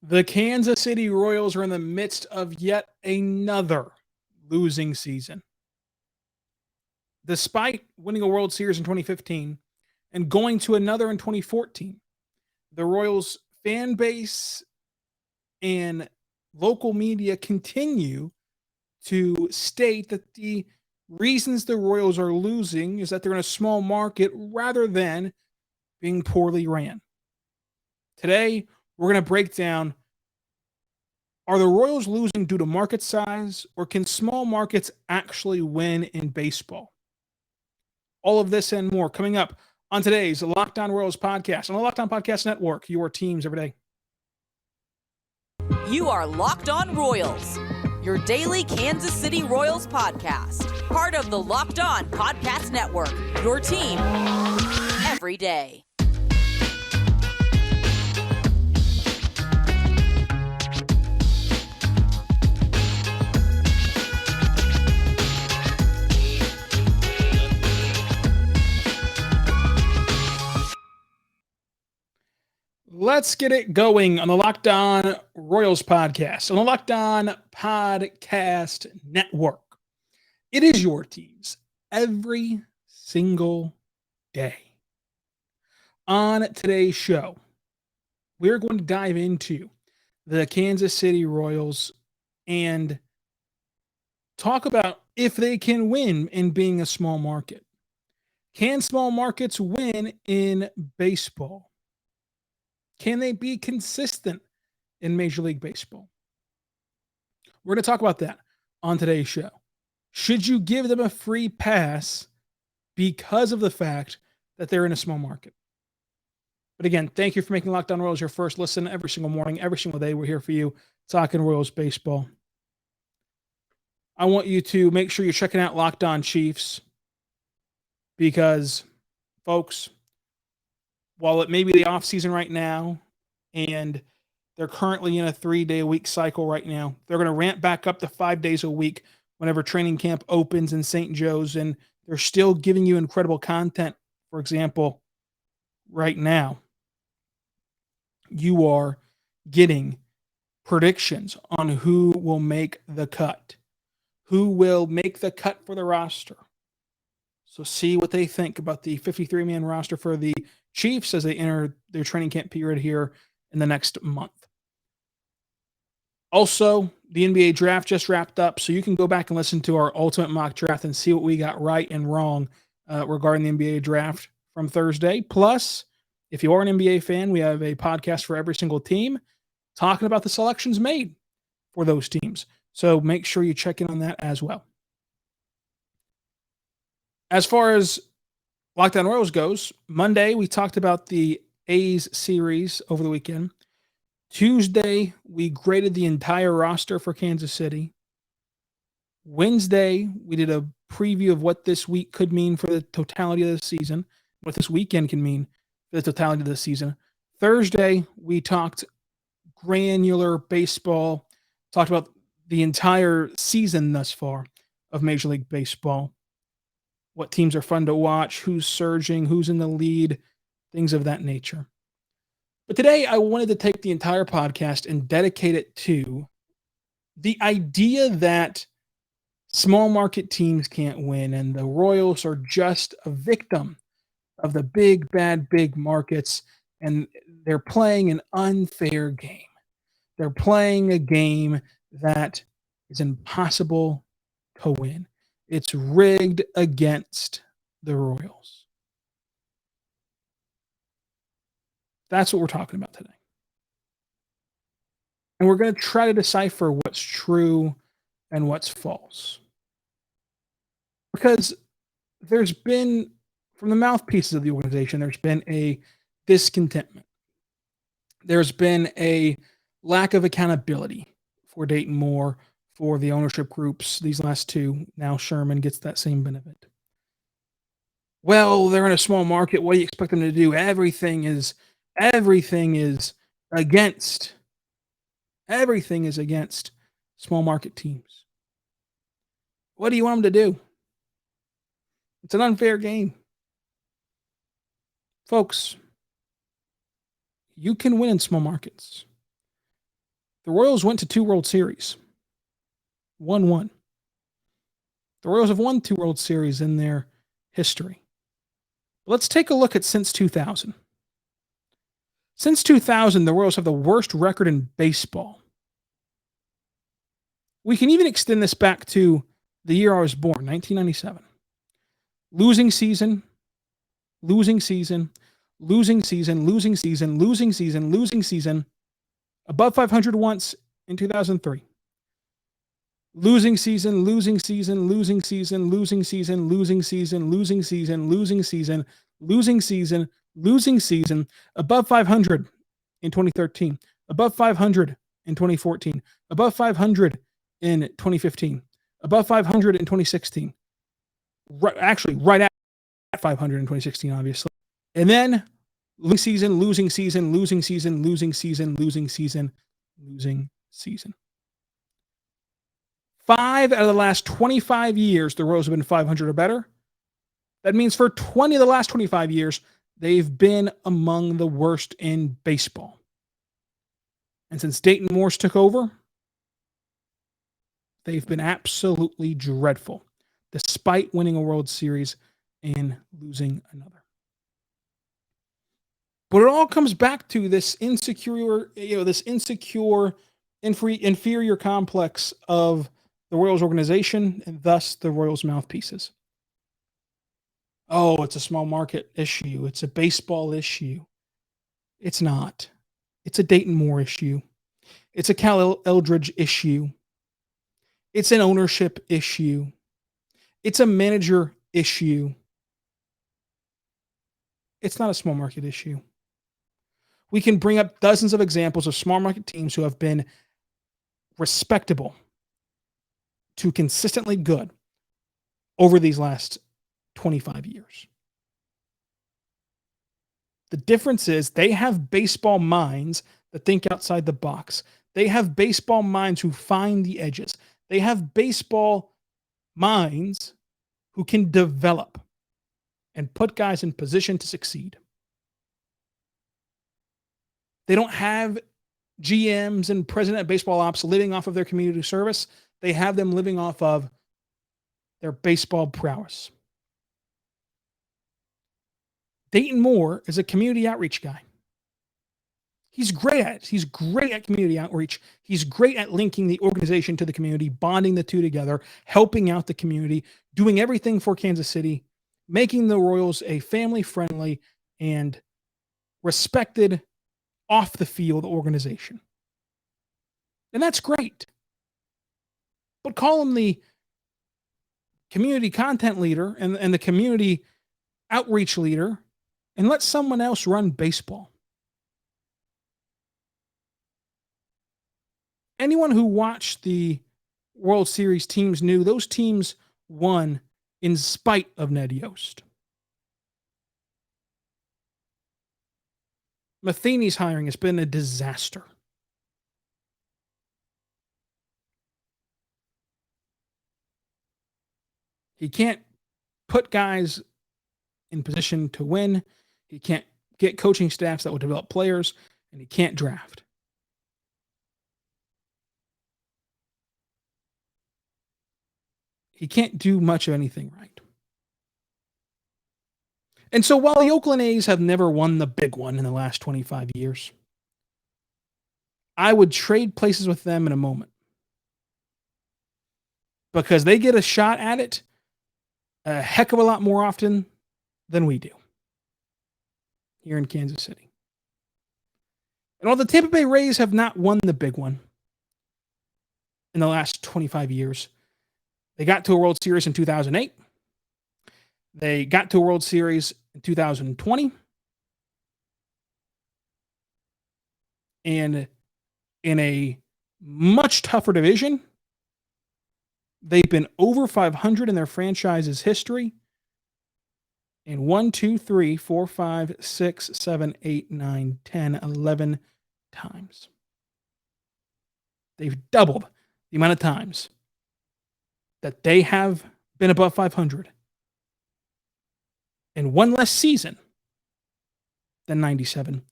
The Kansas City Royals are in the midst of yet another losing season. Despite winning a World Series in 2015 and going to another in 2014, the Royals fan base and local media continue to state that the reasons the Royals are losing is that they're in a small market rather than being poorly ran. Today, we're going to break down, are the Royals losing due to market size, or can small markets actually win in baseball? All of this and more coming up on today's Locked On Royals podcast on the Locked On Podcast Network, your teams every day. You are Locked On Royals, your daily Kansas City Royals podcast. Part of the Locked On Podcast Network, your team every day. Let's get it going on the Locked On Royals podcast on the Locked On Podcast Network. It is your teams every single day. On today's show, we're going to dive into the Kansas City Royals and talk about if they can win in being a small market. Can small markets win in baseball? Can they be consistent in Major League Baseball? We're going to talk about that on today's show. Should you give them a free pass because of the fact that they're in a small market? But again, thank you for making Locked On Royals your first listen every single morning, every single day. We're here for you talking Royals baseball. I want you to make sure you're checking out Locked On Chiefs because, folks, while it may be the offseason right now and they're currently in a 3-day-a-week cycle right now, they're going to ramp back up to 5 days a week whenever training camp opens in St. Joe's, and they're still giving you incredible content. For example, right now, you are getting predictions on who will make the cut, who will make the cut for the roster. So see what they think about the 53-man roster for the Chiefs as they enter their training camp period here in the next month. Also, the NBA draft just wrapped up, so you can go back and listen to our ultimate mock draft and see what we got right and wrong regarding the NBA draft from Thursday. Plus, if you are an NBA fan, we have a podcast for every single team talking about the selections made for those teams. So make sure you check in on that as well. As far as Locked On Royals goes, Monday we talked about the A's series over the weekend. Tuesday, we graded the entire roster for Kansas City. Wednesday, we did a preview of what this week could mean for the totality of the season, what this weekend can mean for the totality of the season. Thursday, we talked granular baseball, talked about the entire season thus far of Major League Baseball. What teams are fun to watch, who's surging, who's in the lead, things of that nature. But today I wanted to take the entire podcast and dedicate it to the idea that small market teams can't win and the Royals are just a victim of the big, bad, big markets, and they're playing an unfair game. They're playing a game that is impossible to win. It's rigged against the Royals. That's what we're talking about today. And we're going to try to decipher what's true and what's false. Because there's been, from the mouthpieces of the organization, there's been a discontentment. There's been a lack of accountability for Dayton Moore, for the ownership groups, these last two. Now Sherman gets that same benefit. Well, they're in a small market. What do you expect them to do? Everything is against small market teams. What do you want them to do? It's an unfair game. Folks, you can win in small markets. The Royals went to 2 World Series. Won 1. The Royals have won 2 World Series in their history. Let's take a look at since 2000. Since 2000, the Royals have the worst record in baseball. We can even extend this back to the year I was born, 1997. Losing season, losing season, losing season, losing season, losing season, losing season. Above 500 once in 2003. Losing season, losing season, losing season, losing season, losing season, losing season, losing season, losing season, losing season. Above 500 in 2013. Above 500 in 2014. Above 500 in 2015. Above 500 in 2016. Right at 500 in 2016, obviously. And then losing season, losing season, losing season, losing season, losing season, losing season. 5 out of the last 25 years, the Royals have been 500 or better. That means for 20 of the last 25 years, they've been among the worst in baseball. And since Dayton Morse took over, they've been absolutely dreadful, despite winning a World Series and losing another. But it all comes back to this inferior complex of the Royals organization and thus the Royals mouthpieces. Oh, it's a small market issue. It's a baseball issue. It's not. It's a Dayton Moore issue. It's a Cal Eldridge issue. It's an ownership issue. It's a manager issue. It's not a small market issue. We can bring up dozens of examples of small market teams who have been respectable to consistently good over these last 25 years. The difference is they have baseball minds that think outside the box. They have baseball minds who find the edges. They have baseball minds who can develop and put guys in position to succeed. They don't have GMs and president of baseball ops living off of their community service. They have them living off of their baseball prowess. Dayton Moore is a community outreach guy. He's great at it. He's great at community outreach. He's great at linking the organization to the community, bonding the two together, helping out the community, doing everything for Kansas City, making the Royals a family-friendly and respected off the field organization. And that's great. But call him the community content leader and the community outreach leader and let someone else run baseball. Anyone who watched the World Series teams knew those teams won in spite of Ned Yost. Matheny's hiring has been a disaster. He can't put guys in position to win. He can't get coaching staffs that will develop players, and he can't draft. He can't do much of anything right. And so while the Oakland A's have never won the big one in the last 25 years, I would trade places with them in a moment. Because they get a shot at it a heck of a lot more often than we do here in Kansas City. And while the Tampa Bay Rays have not won the big one in the last 25 years, they got to a World Series in 2008. They got to a World Series in 2020. And in a much tougher division, they've been over 500 in their franchise's history. And 1, 2, 3, 4, 5, 6, 7, 8, 9, 10, 11 times. They've doubled the amount of times that they have been above 500 in one less season than 97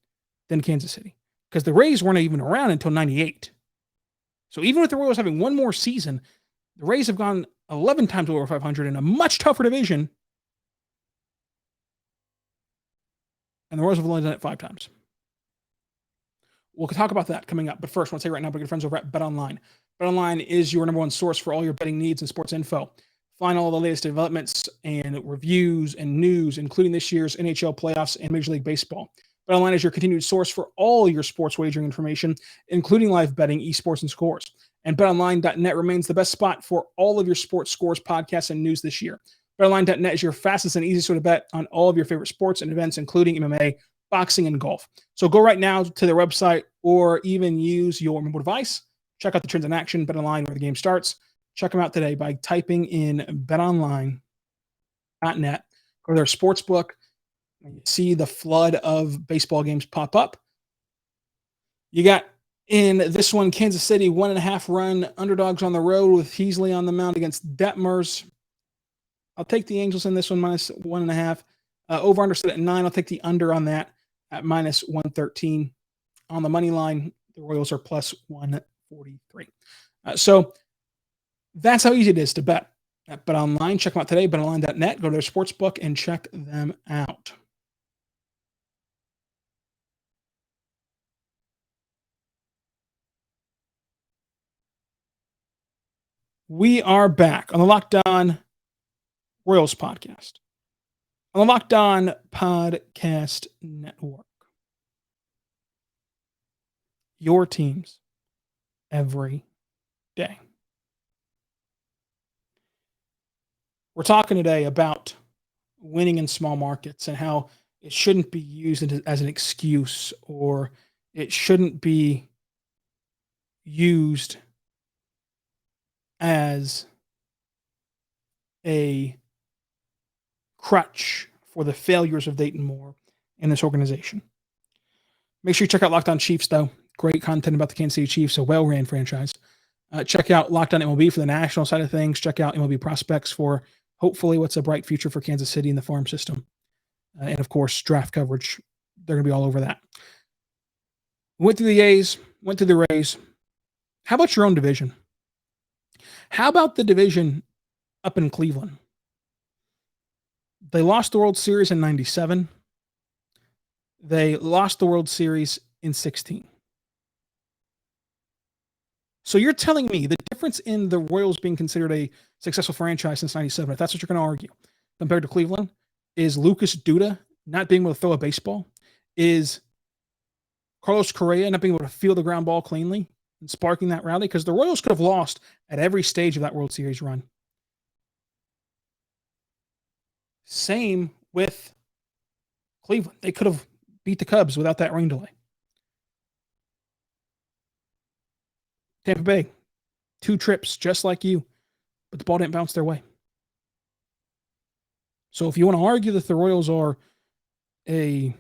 than Kansas City. Because the Rays weren't even around until 98. So even with the Royals having one more season, the Rays have gone 11 times over 500 in a much tougher division. And the Royals have only done it 5 times. We'll talk about that coming up. But first, I want to say right now, my good friends over at BetOnline. BetOnline is your number one source for all your betting needs and sports info. Find all the latest developments and reviews and news, including this year's NHL playoffs and Major League Baseball. BetOnline is your continued source for all your sports wagering information, including live betting, esports, and scores. And BetOnline.net remains the best spot for all of your sports scores, podcasts, and news this year. BetOnline.net is your fastest and easiest way to bet on all of your favorite sports and events, including MMA, boxing, and golf. So go right now to their website or even use your mobile device. Check out the trends in action, BetOnline, where the game starts. Check them out today by typing in betonline.net. Go to their sports book. And you see the flood of baseball games pop up. You got in this one, Kansas City, 1.5 run underdogs on the road with Heasley on the mound against Detmers. I'll take the Angels in this one, minus 1.5. Over under set at 9. I'll take the under on that at minus 113. On the money line, the Royals are plus 143. So that's how easy it is to bet at BetOnline. Check them out today, betonline.net. Go to their sports book and check them out. We are back on the Locked On Royals podcast, on the Locked On Podcast Network. Your teams every day. We're talking today about winning in small markets and how it shouldn't be used as an excuse, or it shouldn't be used as a crutch for the failures of Dayton Moore in this organization. Make sure you check out Locked On Chiefs, though. Great content about the Kansas City Chiefs, a well-ran franchise. Check out Locked On MLB for the national side of things. Check out MLB prospects for hopefully what's a bright future for Kansas City in the farm system. And, of course, draft coverage. They're going to be all over that. Went through the A's, went through the Rays. How about your own division? How about the division up in Cleveland? They lost the World Series in 97. They lost the World Series in 16. So you're telling me the difference in the Royals being considered a successful franchise since 97, if that's what you're going to argue, compared to Cleveland, is Lucas Duda not being able to throw a baseball? Is Carlos Correa not being able to feel the ground ball cleanly and sparking that rally? Because the Royals could have lost at every stage of that World Series run. Same with Cleveland. They could have beat the Cubs without that rain delay. Tampa Bay, 2 trips just like you, but the ball didn't bounce their way. So if you want to argue that the Royals are a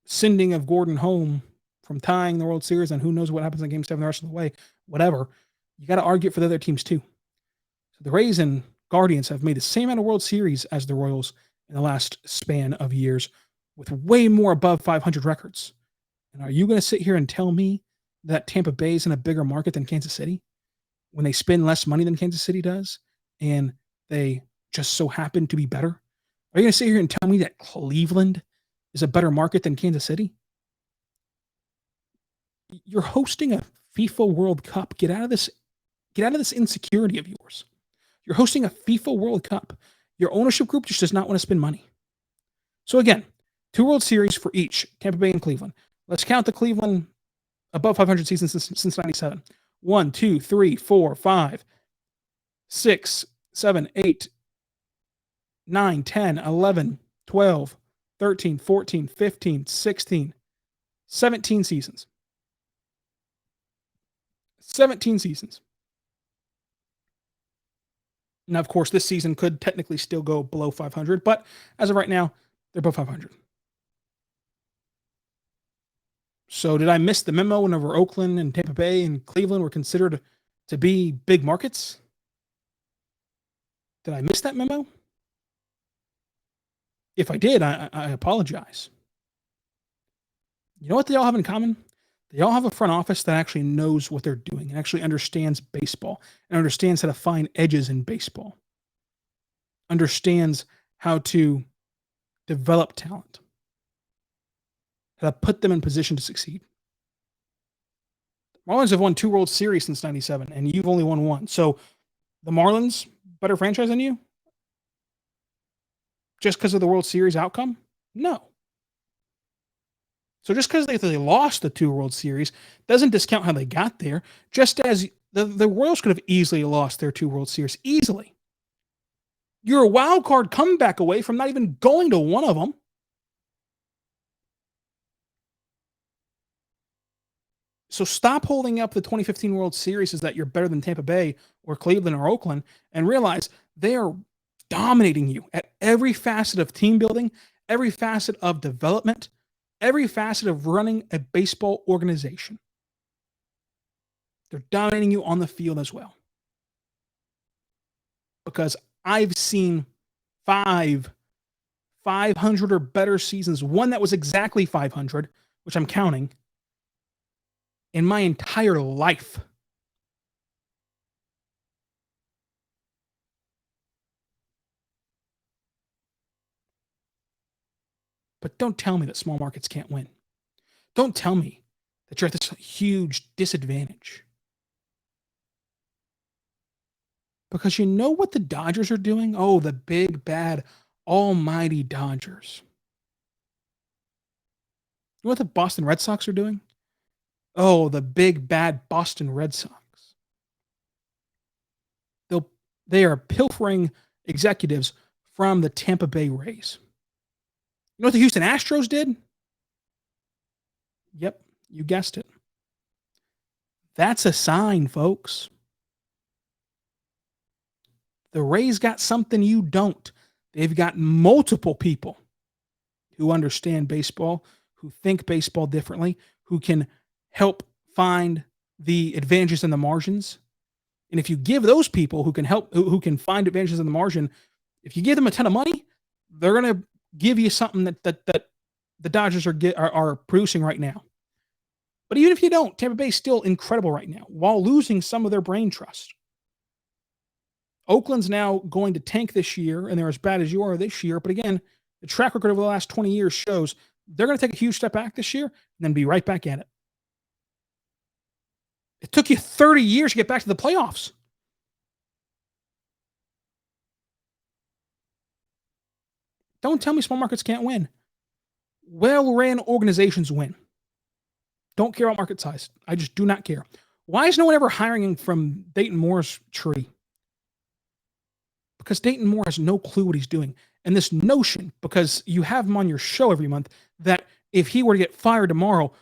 sending of Gordon home from tying the World Series, and who knows what happens in Game 7 the rest of the way, whatever, you got to argue it for the other teams too. So the Rays and Guardians have made the same amount of World Series as the Royals in the last span of years with way more above 500 records. And are you going to sit here and tell me that Tampa Bay is in a bigger market than Kansas City when they spend less money than Kansas City does and they just so happen to be better? Are you going to sit here and tell me that Cleveland is a better market than Kansas City? You're hosting a FIFA World Cup. Get out of this insecurity of yours. You're hosting a FIFA World Cup. Your ownership group just does not want to spend money. So again, 2 World Series for each, Tampa Bay and Cleveland. Let's count the Cleveland above 500 seasons since 97. 1, 2, 3, 4, 5, 6, 7, 8, 9, 10, 11, 12, 13, 14, 15, 16, 17 seasons. 17 seasons. Now, of course, this season could technically still go below 500, but as of right now, they're above 500. So did I miss the memo whenever Oakland and Tampa Bay and Cleveland were considered to be big markets? Did I miss that memo? If I did, I apologize. You know what they all have in common? They all have a front office that actually knows what they're doing and actually understands baseball and understands how to find edges in baseball, understands how to develop talent, how to put them in position to succeed. Marlins have won 2 World Series since '97, and you've only won 1. So the Marlins, better franchise than you? Just because of the World Series outcome? No. So just because they lost the 2 World Series doesn't discount how they got there, just as the Royals could have easily lost their 2 World Series. Easily. You're a wild card comeback away from not even going to one of them. So stop holding up the 2015 World Series as that you're better than Tampa Bay or Cleveland or Oakland, and realize they are dominating you at every facet of team building, every facet of development, every facet of running a baseball organization. They're dominating you on the field as well. Because I've seen 500 or better seasons, one that was exactly 500, which I'm counting, in my entire life. But don't tell me that small markets can't win. Don't tell me that you're at this huge disadvantage. Because you know what the Dodgers are doing? Oh, the big, bad, almighty Dodgers. You know what the Boston Red Sox are doing? Oh, the big, bad Boston Red Sox. They are pilfering executives from the Tampa Bay Rays. You know what the Houston Astros did? Yep, you guessed it. That's a sign, folks. The Rays got something you don't. They've got multiple people who understand baseball, who think baseball differently, who can help find the advantages and the margins. And if you give those people who can find advantages in the margin, if you give them a ton of money, they're going to give you something that the Dodgers are producing right now. But even if you don't, Tampa Bay is still incredible right now while losing some of their brain trust. Oakland's now going to tank this year, and they're as bad as you are this year. But again, the track record over the last 20 years shows they're going to take a huge step back this year and then be right back at it. It took you 30 years to get back to the playoffs. Don't tell me small markets can't win. Well-ran organizations win. Don't care about market size. I just do not care. Why is no one ever hiring from Dayton Moore's tree? Because Dayton Moore has no clue what he's doing. And this notion, because you have him on your show every month, that if he were to get fired tomorrow,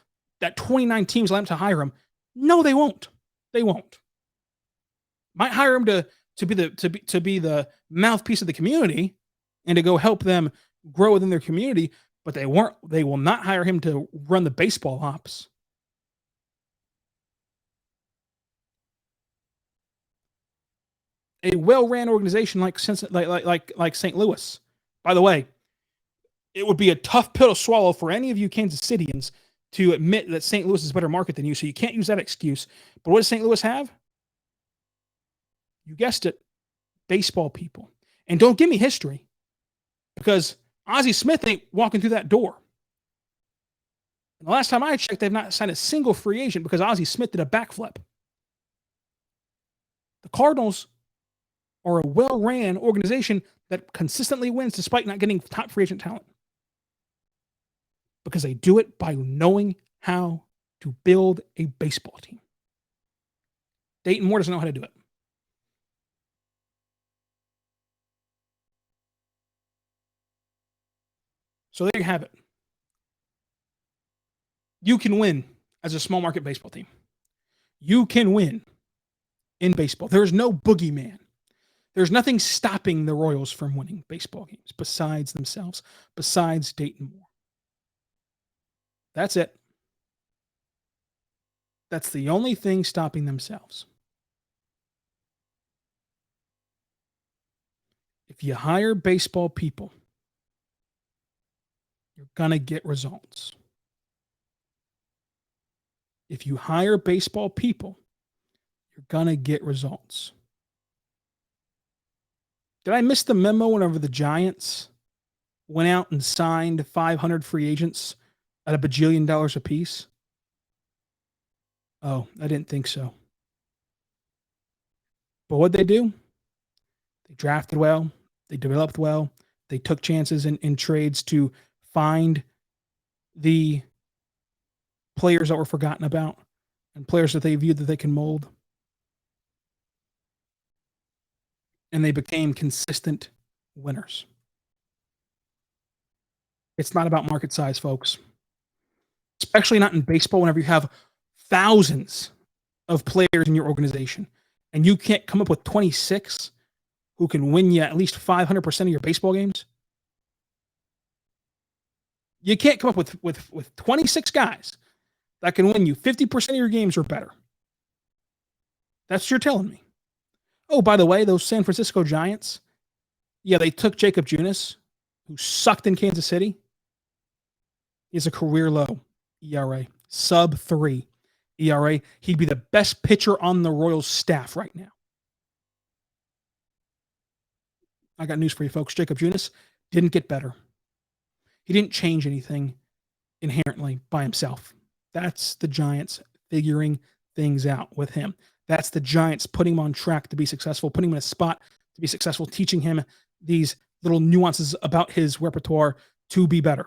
that 29 teams will have to hire him. No, they won't. They won't. Might hire him to be the mouthpiece of the community and to go help them grow within their community, but they will not hire him to run the baseball ops. A well-ran organization like St. Louis. By the way, it would be a tough pill to swallow for any of you Kansas Cityans to admit that St. Louis is a better market than you, so you can't use that excuse. But what does St. Louis have? You guessed it, baseball people. And don't give me history, because Ozzie Smith ain't walking through that door. And the last time I checked, they've not signed a single free agent because Ozzie Smith did a backflip. The Cardinals are a well-ran organization that consistently wins despite not getting top free agent talent. Because they do it by knowing how to build a baseball team. Dayton Moore doesn't know how to do it. So there you have it. You can win as a small market baseball team. You can win in baseball. There's no boogeyman. There's nothing stopping the Royals from winning baseball games besides themselves, besides Dayton Moore. That's it. That's the only thing stopping themselves. If you hire baseball people, you're going to get results. If you hire baseball people, you're going to get results. Did I miss the memo whenever the Giants went out and signed 500 free agents at $1 bajillion apiece? Oh, I didn't think so. But what'd they do? They drafted well. They developed well. They took chances in trades to find the players that were forgotten about and players that they viewed that they can mold. And they became consistent winners. It's not about market size, folks. Especially not in baseball whenever you have thousands of players in your organization and you can't come up with 26 who can win you at least 500% of your baseball games. You can't come up with 26 guys that can win you 50% of your games or better. That's what you're telling me. Oh, by the way, those San Francisco Giants, yeah, they took Jacob Junis, who sucked in Kansas City. He has a career low ERA, sub 3 ERA. He'd be the best pitcher on the Royals staff right now. I got news for you, folks. Jacob Junis didn't get better. He didn't change anything inherently by himself. That's the Giants figuring things out with him. That's the Giants putting him on track to be successful, putting him in a spot to be successful, teaching him these little nuances about his repertoire to be better.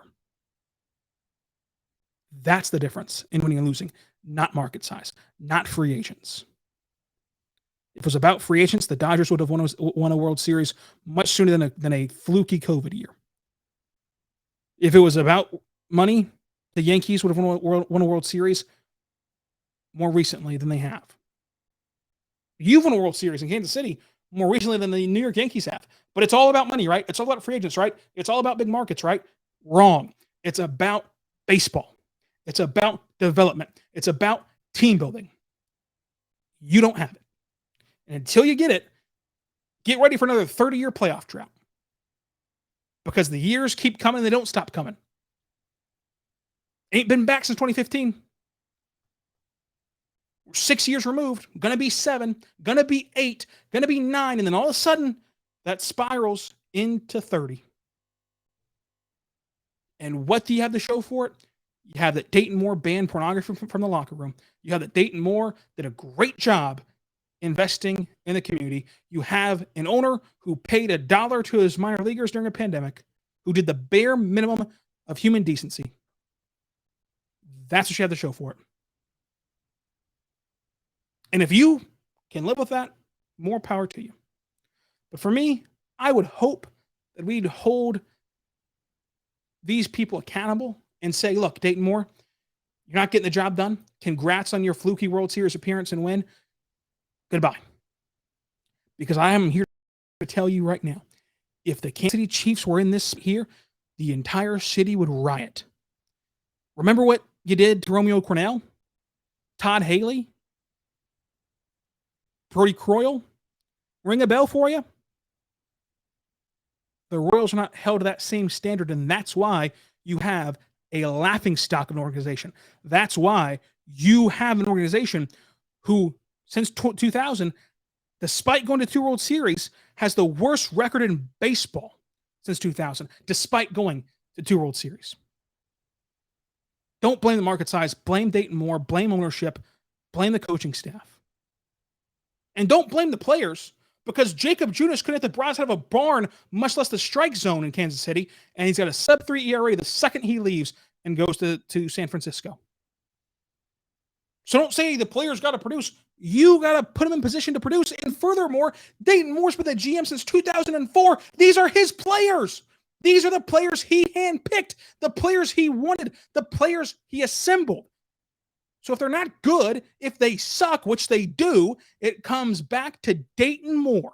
That's the difference in winning and losing, not market size, not free agents. If it was about free agents, the Dodgers would have won a World Series much sooner than a fluky COVID year. If it was about money, the Yankees would have won a World Series more recently than they have. You've won a World Series in Kansas City more recently than the New York Yankees have. But it's all about money, right? It's all about free agents, right? It's all about big markets, right? Wrong. It's about baseball. It's about development. It's about team building. You don't have it. And until you get it, get ready for another 30-year playoff drought. Because the years keep coming, they don't stop coming. Ain't been back since 2015. We're 6 years removed. Gonna be 7, gonna be 8, gonna be 9, and then all of a sudden, that spirals into 30. And what do you have to show for it? You have that Dayton Moore banned pornography from the locker room. You have that Dayton Moore did a great job investing in the community. You have an owner who paid $1 to his minor leaguers during a pandemic, who did the bare minimum of human decency. That's what you have to show for it. And if you can live with that, more power to you. But for me, I would hope that we'd hold these people accountable and say, look, Dayton Moore, you're not getting the job done. Congrats on your fluky World Series appearance and win. Goodbye. Because I am here to tell you right now, if the Kansas City Chiefs were in this here, the entire city would riot. Remember what you did to Romeo Cornell, Todd Haley, Brody Croyle? Ring a bell for you? The Royals are not held to that same standard, and that's why you have a laughingstock of an organization. That's why you have an organization who, since 2000, despite going to 2 World Series, has the worst record in baseball since 2000, despite going to 2 World Series. Don't blame the market size. Blame Dayton Moore. Blame ownership. Blame the coaching staff. And don't blame the players, because Jacob Junis couldn't hit the brass out of a barn, much less the strike zone in Kansas City, and he's got a sub-3 ERA the second he leaves and goes to San Francisco. So don't say the players got to produce. You got to put them in position to produce. And furthermore, Dayton Moore's been the GM since 2004. These are his players. These are the players he handpicked, the players he wanted, the players he assembled. So if they're not good, if they suck, which they do, it comes back to Dayton Moore.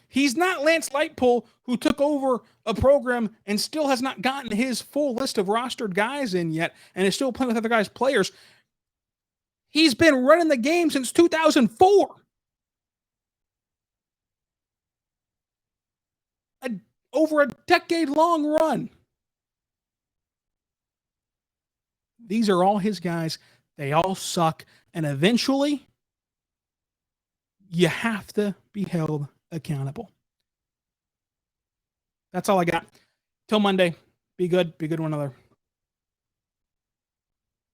He's not Lance Lightpool, who took over a program and still has not gotten his full list of rostered guys in yet and is still playing with other guys' players. He's been running the game since 2004. Over a decade-long run. These are all his guys. They all suck. And eventually, you have to be held accountable. That's all I got. Till Monday, be good. Be good to one another.